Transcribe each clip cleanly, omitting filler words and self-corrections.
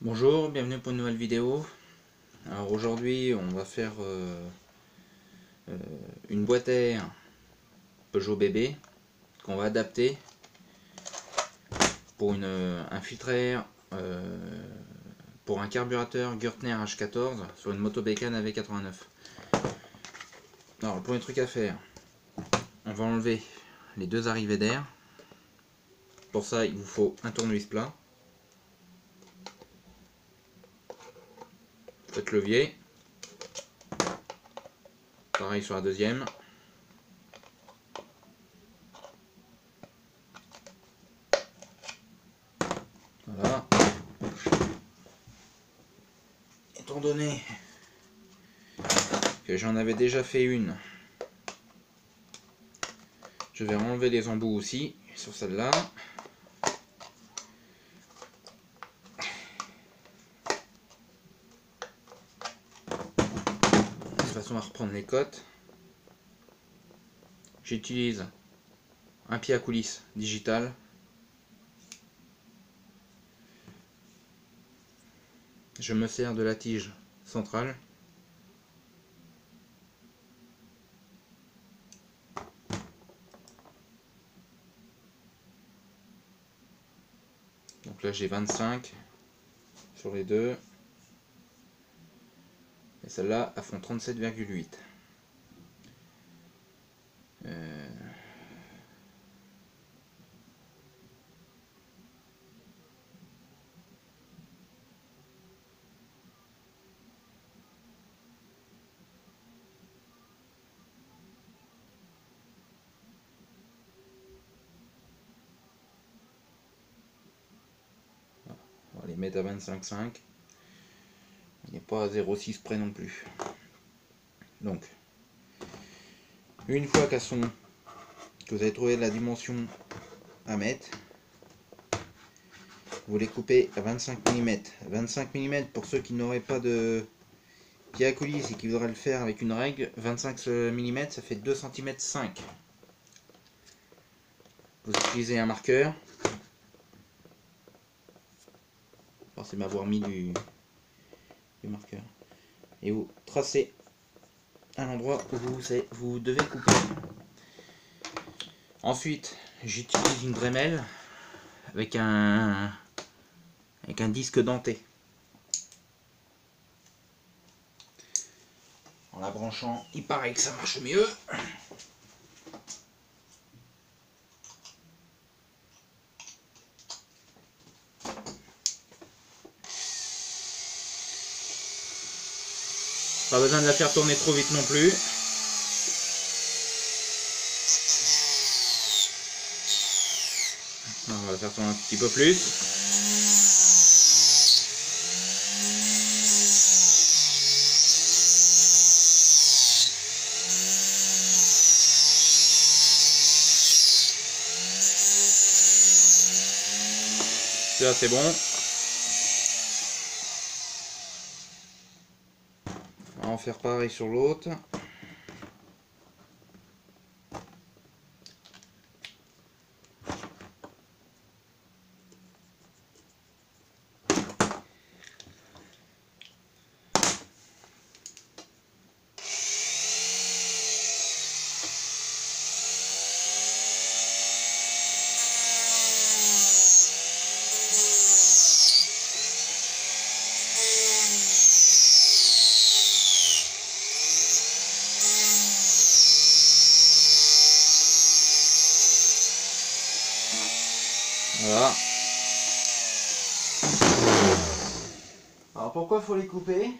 Bonjour, bienvenue pour une nouvelle vidéo. Alors aujourd'hui on va faire une boîte à air Peugeot bébé qu'on va adapter pour un filtre à air pour un carburateur Gürtner H14 sur une moto bécane AV89. Alors le premier truc à faire, on va enlever les deux arrivées d'air. Pour ça il vous faut un tournevis plat, votre levier, pareil sur la deuxième. Voilà. Étant donné que j'en avais déjà fait une, je vais enlever les embouts aussi sur celle-là. De toute façon, on va reprendre les cotes. J'utilise un pied à coulisse digital. Je me sers de la tige centrale. Donc là j'ai 25 sur les deux. Et celles-là, elles font 37,8. On va les mettre à 25,5. On n'est pas à 0,6 près non plus. Donc, une fois que vous avez trouvé la dimension à mettre, vous les coupez à 25 mm. 25 mm pour ceux qui n'auraient pas de pied à coulisse et qui voudraient le faire avec une règle. 25 mm ça fait 2,5 cm. Vous utilisez un marqueur. Pensez m'avoir mis du marqueur. Et vous tracez à l'endroit où vous devez couper. Ensuite, j'utilise une Dremel avec un disque denté. En la branchant, il paraît que ça marche mieux. Pas besoin de la faire tourner trop vite non plus. Alors, on va la faire tourner un petit peu plus. Là c'est bon. On va en faire pareil sur l'autre. Voilà. Alors pourquoi faut les couper?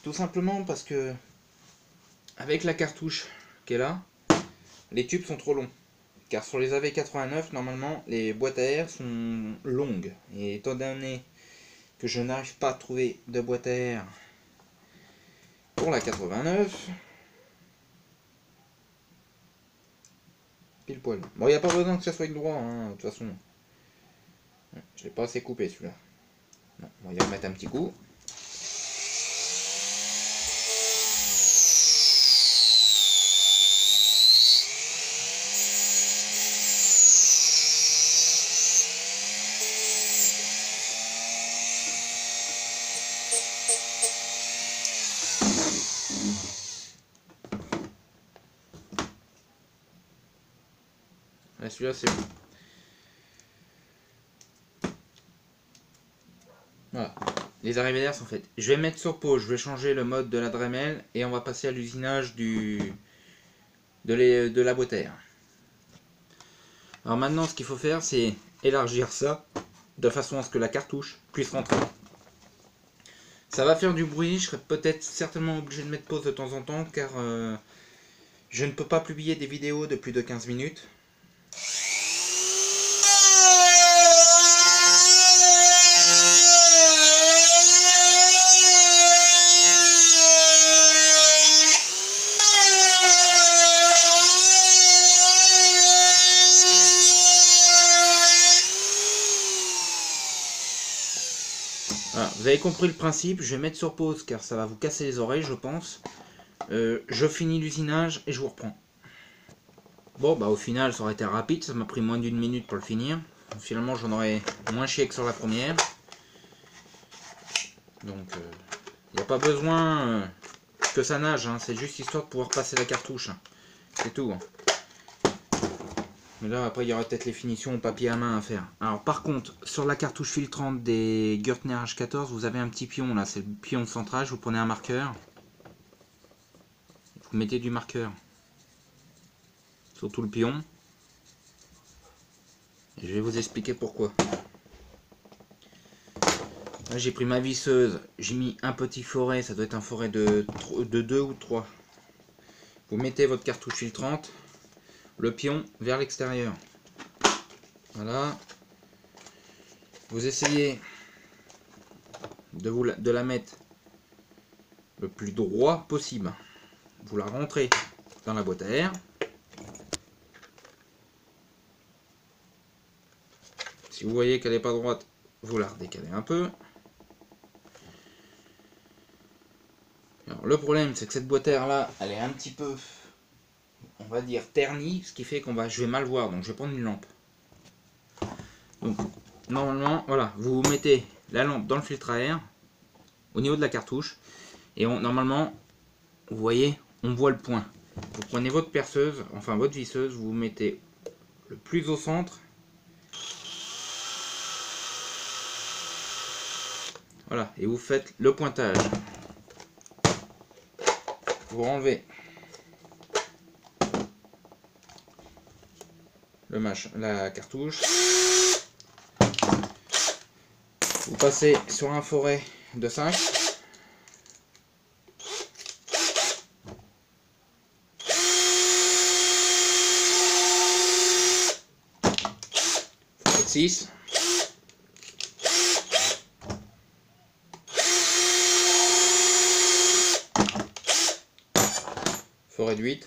Tout simplement parce que avec la cartouche qui est là, les tubes sont trop longs. Car sur les AV89, normalement, les boîtes à air sont longues. Et étant donné que je n'arrive pas à trouver de boîte à air pour la 89, pile poil. Bon, il n'y a pas besoin que ça soit droit, hein, de toute façon. Je l'ai pas assez coupé celui-là. On va y remettre un petit coup. Ah, celui-là c'est bon. Voilà. Les arrière sont faites. Je vais mettre sur pause, je vais changer le mode de la Dremel et on va passer à l'usinage de la boîte à air. Alors maintenant ce qu'il faut faire c'est élargir ça de façon à ce que la cartouche puisse rentrer. Ça va faire du bruit, je serai peut-être certainement obligé de mettre pause de temps en temps car je ne peux pas publier des vidéos de plus de 15 minutes. Voilà, vous avez compris le principe, je vais mettre sur pause car ça va vous casser les oreilles je pense. Je finis l'usinage et je vous reprends. Bon bah au final ça aurait été rapide, ça m'a pris moins d'une minute pour le finir. Donc, finalement j'en aurais moins chié que sur la première. Donc il n'y a pas besoin que ça nage, hein, c'est juste histoire de pouvoir passer la cartouche. C'est tout. Hein. Mais là après il y aura peut-être les finitions au papier à main à faire. Alors par contre sur la cartouche filtrante des Gürtner H14 vous avez un petit pion là, c'est le pion central, vous prenez un marqueur. Vous mettez du marqueur sur tout le pion. Et je vais vous expliquer pourquoi. Là j'ai pris ma visseuse, j'ai mis un petit foret, ça doit être un foret de 2 ou 3. Vous mettez votre cartouche filtrante, le pion vers l'extérieur. Voilà. Vous essayez de la mettre le plus droit possible. Vous la rentrez dans la boîte à air. Si vous voyez qu'elle n'est pas droite, vous la redécalez un peu. Alors, le problème, c'est que cette boîte à air là, elle est un petit peu, on va dire, ternie, ce qui fait je vais mal voir, donc je vais prendre une lampe. Donc, normalement, voilà, vous mettez la lampe dans le filtre à air, au niveau de la cartouche, et normalement, vous voyez, on voit le point. Vous prenez votre perceuse, enfin votre visseuse, vous mettez le plus au centre. Voilà, et vous faites le pointage. Vous enlevez la cartouche. Vous passez sur un foret de 5. Foret de 6. Foret de 8.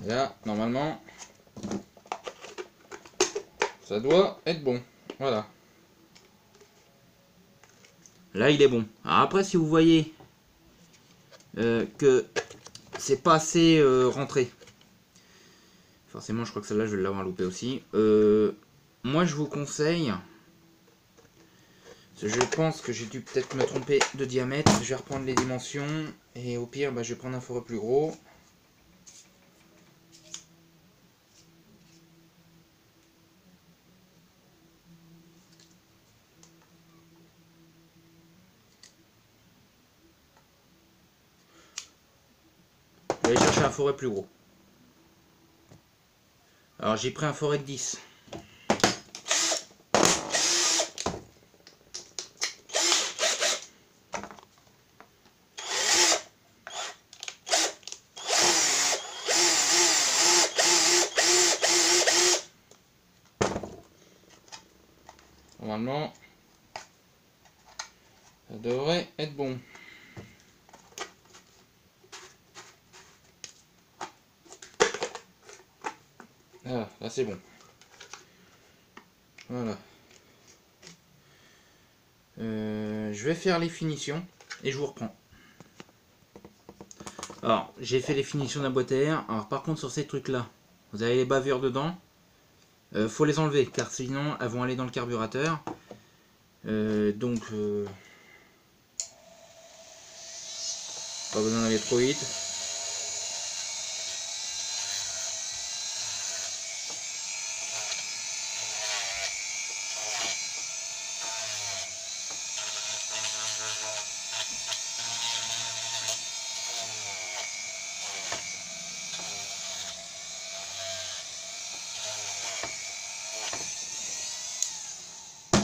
Et là, normalement, ça doit être bon. Voilà. Là, il est bon. Alors après, si vous voyez que c'est pas assez rentré, forcément, je crois que celle-là, je vais l'avoir loupé aussi. Moi, je vous conseille, je pense que j'ai dû peut-être me tromper de diamètre. Je vais reprendre les dimensions et au pire, je vais prendre un foret plus gros. Je vais aller chercher un foret plus gros. Alors j'ai pris un foret de 10. Normalement, ça devrait être bon. Ah, là c'est bon. Voilà. Je vais faire les finitions et je vous reprends. Alors, j'ai fait les finitions de la boîte à air. Alors par contre sur ces trucs là, vous avez les bavures dedans. Faut les enlever car sinon elles vont aller dans le carburateur. Donc Pas besoin d'aller trop vite.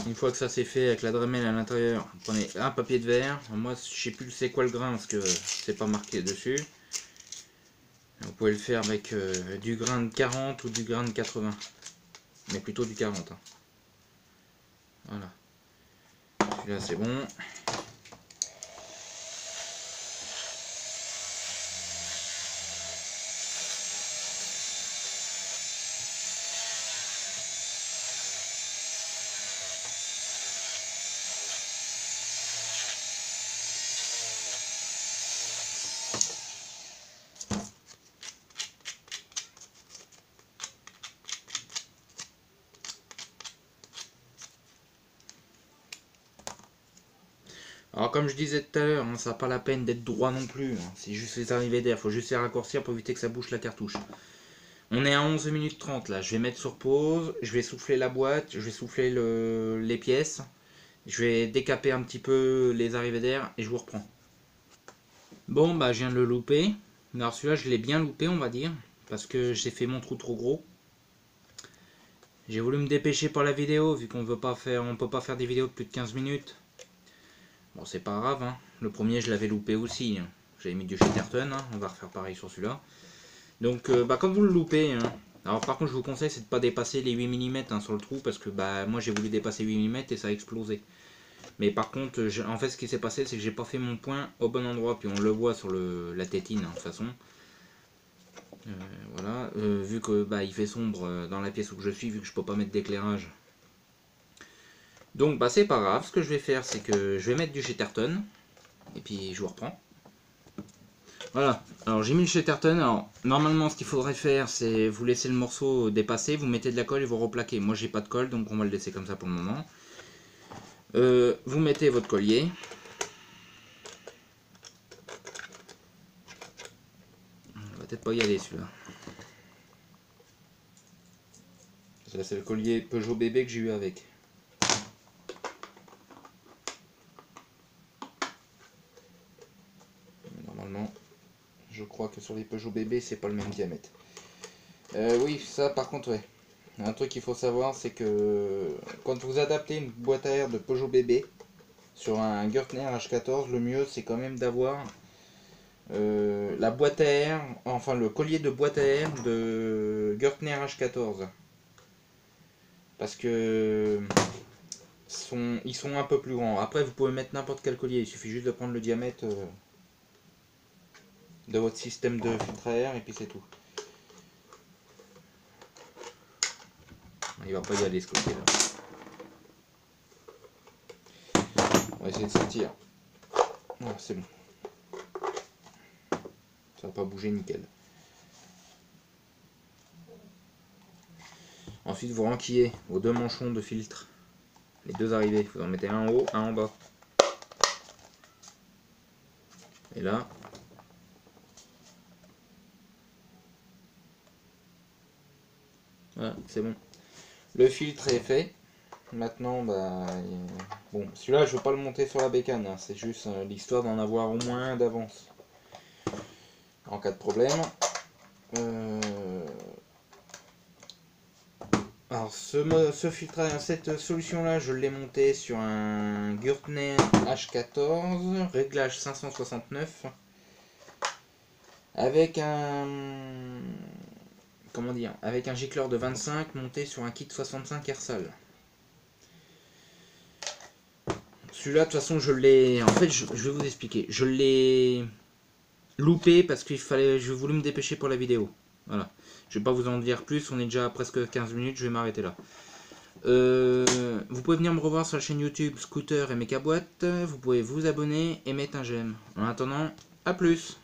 Une fois que ça c'est fait avec la Dremel à l'intérieur, prenez un papier de verre. Moi je sais plus c'est quoi le grain parce que c'est pas marqué dessus. Vous pouvez le faire avec du grain de 40 ou du grain de 80. Mais plutôt du 40. Hein. Voilà. Celui-là c'est bon. Alors comme je disais tout à l'heure, hein, ça n'a pas la peine d'être droit non plus. Hein. C'est juste les arrivées d'air, il faut juste les raccourcir pour éviter que ça bouche la cartouche. On est à 11 minutes 30 là, je vais mettre sur pause, je vais souffler la boîte, je vais souffler les pièces. Je vais décaper un petit peu les arrivées d'air et je vous reprends. Bon bah je viens de le louper. Alors celui-là je l'ai bien loupé on va dire. Parce que j'ai fait mon trou trop gros. J'ai voulu me dépêcher pour la vidéo vu qu'on ne peut pas faire des vidéos de plus de 15 minutes. Bon c'est pas grave hein. Le premier je l'avais loupé aussi. Hein. J'avais mis du Chatterton, hein. On va refaire pareil sur celui-là. Donc bah comme vous le loupez, hein. Alors par contre je vous conseille c'est de ne pas dépasser les 8 mm hein, sur le trou. Parce que bah moi j'ai voulu dépasser 8 mm et ça a explosé. Mais par contre, en fait ce qui s'est passé c'est que j'ai pas fait mon point au bon endroit. Puis on le voit sur la tétine hein, de toute façon. Voilà, vu que bah, il fait sombre dans la pièce où je suis, vu que je peux pas mettre d'éclairage. Donc bah c'est pas grave, ce que je vais faire c'est que je vais mettre du Chatterton. Et puis je vous reprends. Voilà, alors j'ai mis le Chatterton. Alors normalement ce qu'il faudrait faire c'est vous laisser le morceau dépasser, vous mettez de la colle et vous replaquez. Moi j'ai pas de colle donc on va le laisser comme ça pour le moment. Vous mettez votre collier. On va peut-être pas y aller celui-là. Ça c'est le collier Peugeot bébé que j'ai eu avec. Normalement, je crois que sur les Peugeot bébé c'est pas le même diamètre. Oui, ça par contre ouais. Un truc qu'il faut savoir c'est que quand vous adaptez une boîte à air de Peugeot bébé sur un Gürtner H14, le mieux c'est quand même d'avoir la boîte à air, enfin le collier de boîte à air de Gürtner H14. Parce que ils sont un peu plus grands. Après vous pouvez mettre n'importe quel collier, il suffit juste de prendre le diamètre de votre système de filtre à air et puis c'est tout. Il va pas y aller ce côté là. On va essayer de sortir. Voilà, c'est bon. Ça va pas bouger nickel. Ensuite vous renquillez vos deux manchons de filtre. Les deux arrivées. Vous en mettez un en haut, un en bas. Et là. Voilà, c'est bon. Le filtre est fait. Maintenant, bah, bon, celui-là, je ne veux pas le monter sur la bécane. Hein. C'est juste l'histoire d'en avoir au moins un d'avance. En cas de problème. Alors, ce filtre, cette solution-là, je l'ai monté sur un Gürtner H14, réglage 569. Avec un... Comment dire, avec un gicleur de 25 monté sur un kit 65 Ersal. Celui-là, de toute façon, je l'ai... En fait, je vais vous expliquer. Je l'ai loupé parce qu'il fallait... Je voulais me dépêcher pour la vidéo. Voilà. Je vais pas vous en dire plus. On est déjà à presque 15 minutes. Je vais m'arrêter là. Vous pouvez venir me revoir sur la chaîne YouTube Scooter et Mecaboîte. Vous pouvez vous abonner et mettre un j'aime. En attendant, à plus.